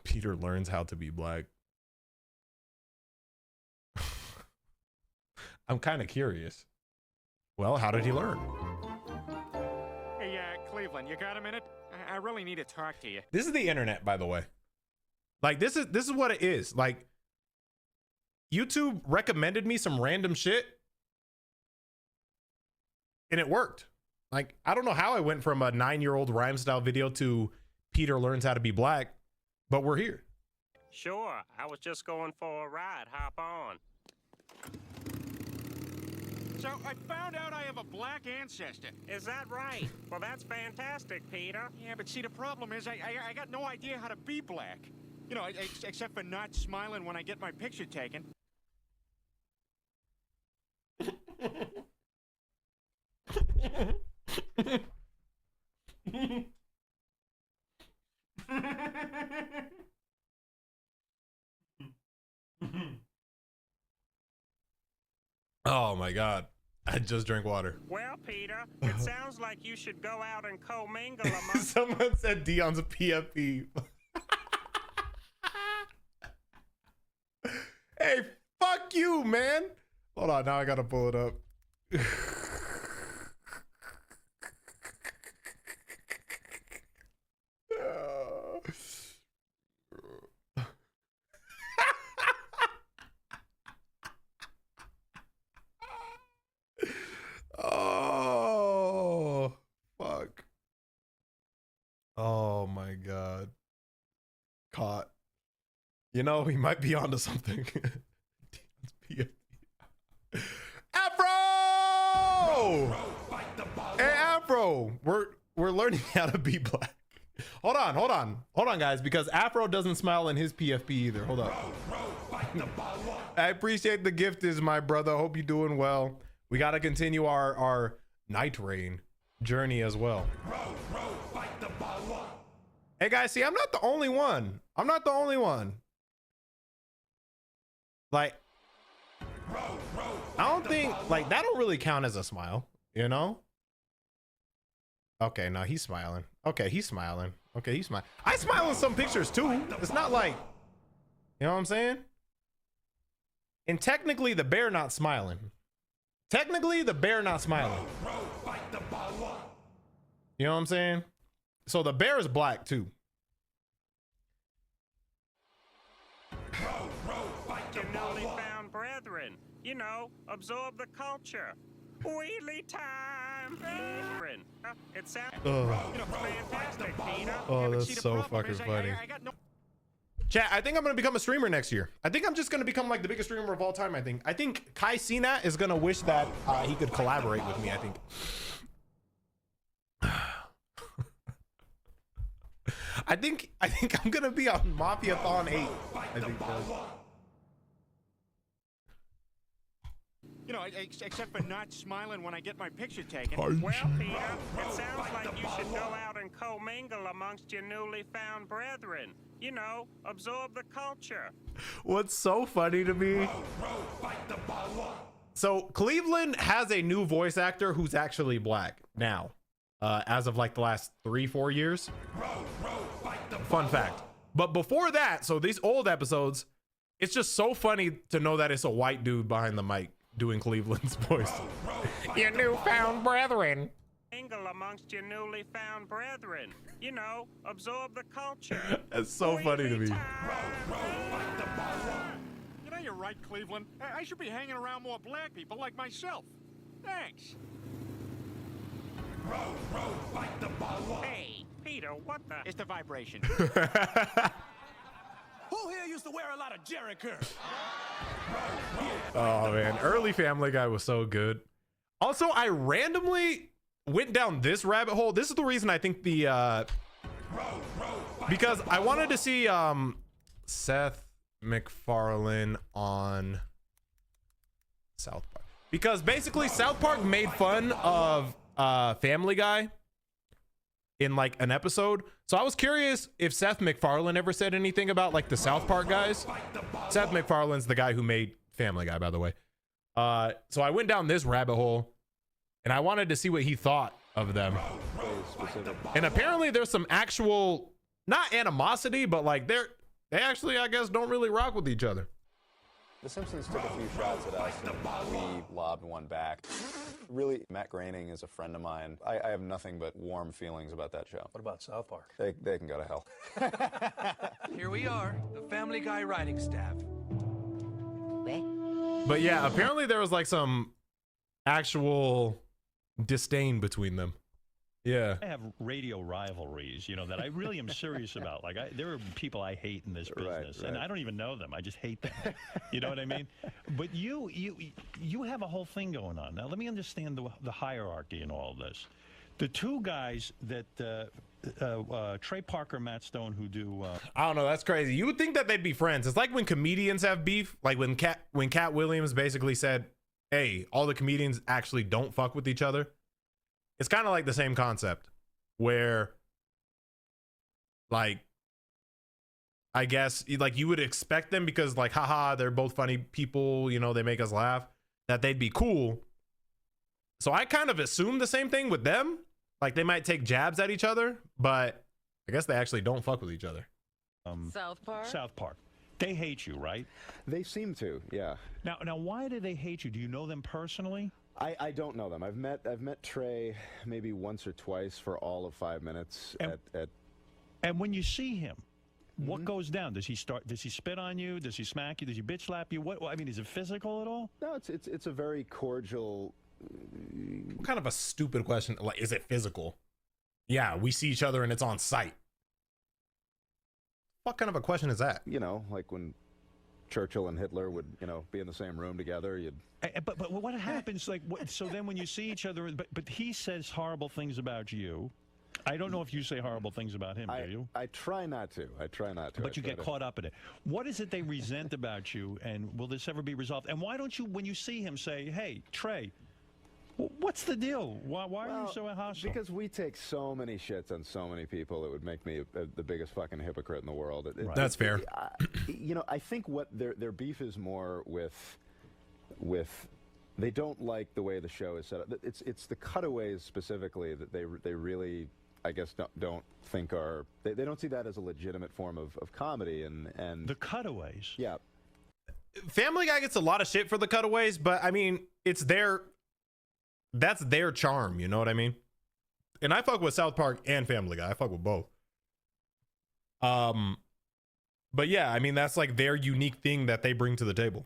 Peter learns how to be black. I'm kind of curious. Well, how did he learn? Hey, Cleveland, you got a minute? I really need to talk to you. This is the internet, by the way. Like, this is what it is. Like, YouTube recommended me some random shit, and it worked. Like, I don't know how I went from a 9-year-old rhyme style video to Peter learns how to be black, but we're here. Sure, I was just going for a ride. Hop on. So I found out I have a black ancestor. Is that right? Well, that's fantastic, Peter. Yeah, but see, the problem is I got no idea how to be black. You know, except for not smiling when I get my picture taken. Oh my God. I just drank water. Well, Peter, it sounds like you should go out and commingle among... Someone said Dion's a PFP. Hey, fuck you, man. Hold on, now I gotta pull it up. Oh, fuck. Oh my God. Caught. You know, he might be onto something. Afro! Hey, Afro! We're learning how to be black. Hold on, guys, because Afro doesn't smile in his PFP either. Hold up. I appreciate the gift, is my brother. Hope you're doing well. We got to continue our night rain journey as well. Hey guys, see, I'm not the only one. I'm not the only one. Like, I don't think, like, that don't really count as a smile, you know? Okay, no, he's smiling. Okay, he's smiling. Okay, he's smiling. I smile in some pictures too. It's not like, you know what I'm saying? And technically the bear not smiling. Technically the bear not smiling. You know what I'm saying? So the bear is black too. Your newly found brethren. You know, absorb the culture. Wheelie time, brethren. It sounds fantastic, Peter. Oh, that's so fucking funny. Chat, I think I'm gonna become a streamer next year. I think I'm just gonna become like the biggest streamer of all time. I think Kai Cenat is gonna wish that he could collaborate with me. I think. I think I'm gonna be on Mafia-thon 8. I think. You know, except for not smiling when I get my picture taken. Well, Peter, it sounds like you should go out and commingle amongst your newly found brethren. You know, absorb the culture. What's so funny to me? So Cleveland has a new voice actor who's actually black now, as of like the last 3-4 years. Fun fact. But before that, so these old episodes, it's just so funny to know that it's a white dude behind the mic doing Cleveland's voice. Your newfound brethren. Mingle amongst your newly found brethren. You know, absorb the culture. That's so funny to me. You know, you're right, Cleveland. I should be hanging around more black people like myself. Thanks. Hey, Peter, what the? It's the vibration. Who here used to wear a lot of Jerry curl? Oh man, early Family Guy was so good. Also, I randomly went down this rabbit hole. This is the reason I think the because I wanted to see Seth MacFarlane on South Park, because basically South Park made fun of Family Guy in like an episode. So I was curious if Seth MacFarlane ever said anything about like the South Park guys. Seth MacFarlane's the guy who made Family Guy, by the way. So I went down this rabbit hole and I wanted to see what he thought of them. And apparently there's some actual, not animosity, but like they actually, I guess, don't really rock with each other. The Simpsons took a few shots at us, and we lobbed one back. Really, Matt Groening is a friend of mine. I have nothing but warm feelings about that show. What about South Park? They can go to hell. Here we are, the Family Guy writing staff. But yeah, apparently there was like some actual disdain between them. Yeah. I have radio rivalries, you know, that I really am serious about. Like, there are people I hate in this business, and I don't even know them. I just hate them. You know what I mean? But you have a whole thing going on. Now, let me understand the hierarchy in all of this. The two guys that Trey Parker, Matt Stone, who do I don't know, that's crazy. You would think that they'd be friends. It's like when comedians have beef, like when Cat Williams basically said, "Hey, all the comedians actually don't fuck with each other." It's kind of like the same concept where, like, I guess, like, you would expect them because, like, haha, they're both funny people, you know, they make us laugh, that they'd be cool. So I kind of assumed the same thing with them. Like, they might take jabs at each other, but I guess they actually don't fuck with each other. South Park? South Park. They hate you, right? They seem to, yeah. Now, why do they hate you? Do you know them personally? I don't know them. I've met Trey maybe once or twice for all of 5 minutes at And when you see him, what goes down? Does he spit on you? Does he smack you? Does he bitch slap you? What I mean, is it physical at all? No, it's a very cordial. What kind of a stupid question? Like, is it physical? Yeah, we see each other and it's on sight. What kind of a question is that? You know, like when Churchill and Hitler would, you know, be in the same room together, you'd. But what happens? Like, so then when you see each other, but he says horrible things about you. I don't know if you say horrible things about him, do you? I try not to. But you get caught up in it. What is it they resent about you, and will this ever be resolved? And why don't you, when you see him, say, "Hey, Trey, what's the deal? Why are you so hostile?" Because we take so many shits on so many people, it would make me the biggest fucking hypocrite in the world. That's fair. You know, I think what their beef is more with they don't like the way the show is set up. It's the cutaways specifically that they really, I guess, don't think are they don't see that as a legitimate form of comedy and the cutaways. Yeah. Family Guy gets a lot of shit for the cutaways, but I mean, that's their charm, you know what I mean? And I fuck with South Park and Family Guy. I fuck with both. But yeah, I mean, that's like their unique thing that they bring to the table.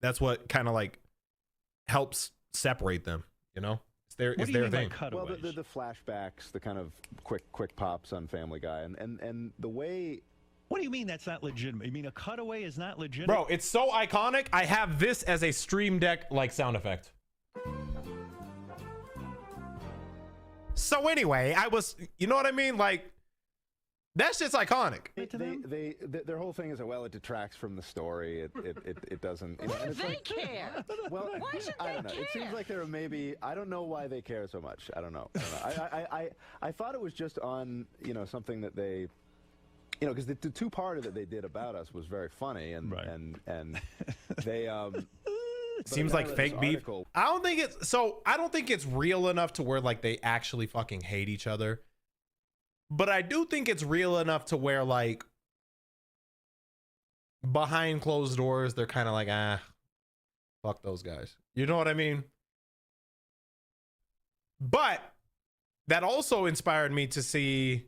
That's what kind of like helps separate them, you know? It's their thing. Well, the flashbacks, the kind of quick pops on Family Guy, and the way. What do you mean that's not legitimate? You mean a cutaway is not legitimate? Bro, it's so iconic. I have this as a Stream Deck like sound effect. So anyway, you know what I mean? Like, that shit's iconic. Their whole thing is that, well, it detracts from the story. It doesn't. Why do they care? Well, why should I they don't know. care? It seems like there are maybe. I don't know why they care so much. I don't know. I thought it was just on, you know, something that they. You know, because the two-parter that they did about us was very funny, and they seems like fake beef. I don't think it's real enough to where like they actually fucking hate each other. But I do think it's real enough to where, like, behind closed doors, they're kind of like, fuck those guys. You know what I mean? But that also inspired me to see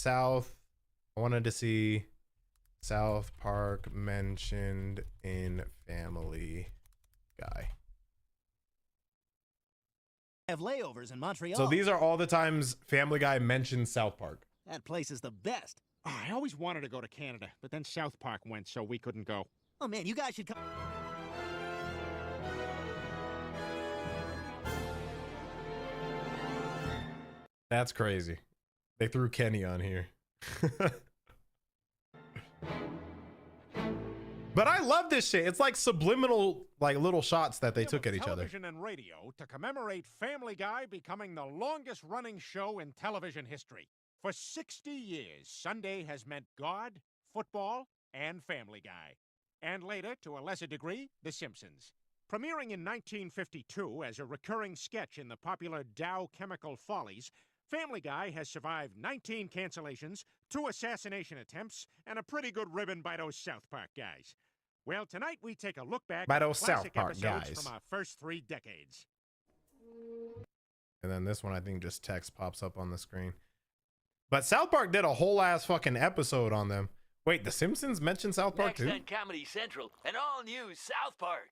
I wanted to see South Park mentioned in Family Guy. Have layovers in Montreal. So these are all the times Family Guy mentions South Park. That place is the best. Oh, I always wanted to go to Canada, but then South Park went, so we couldn't go. Oh man, you guys should come. That's crazy. They threw Kenny on here. But I love this shit. It's like subliminal, like little shots that they took at each other. Television and radio to commemorate Family Guy becoming the longest-running show in television history. For 60 years, Sunday has meant God, football, and Family Guy. And later, to a lesser degree, The Simpsons. Premiering in 1952 as a recurring sketch in the popular Dow Chemical Follies, Family Guy has survived 19 cancellations, 2 assassination attempts, and a pretty good ribbon by those South Park guys. Well, tonight we take a look back By at those classic South Park episodes guys. from our first 3 decades. And then this one, I think just text pops up on the screen. But South Park did a whole ass fucking episode on them. Wait, The Simpsons mentioned South Park too? Next on Comedy Central, an all-new South Park.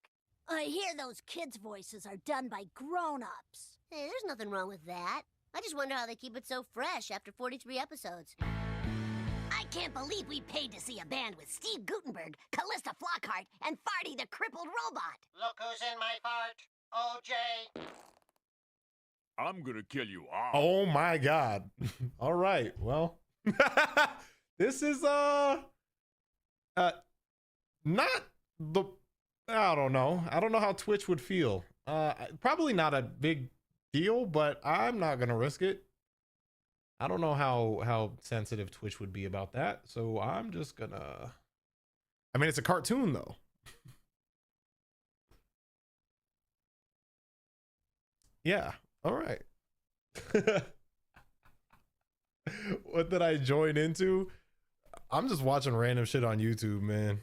I hear those kids' voices are done by grown-ups. Hey, there's nothing wrong with that. I just wonder how they keep it so fresh after 43 episodes. I can't believe we paid to see a band with Steve Guttenberg, Callista Flockhart, and Farty the Crippled Robot. Look who's in my fart, OJ. I'm gonna kill you all. Oh my God. All right. Well, this is not the, I don't know. I don't know how Twitch would feel. Probably not a big deal, but I'm not gonna risk it. I don't know how sensitive Twitch would be about that, so I'm just gonna, I mean, it's a cartoon though. Yeah, all right. What did I join into? I'm just watching random shit on YouTube, man.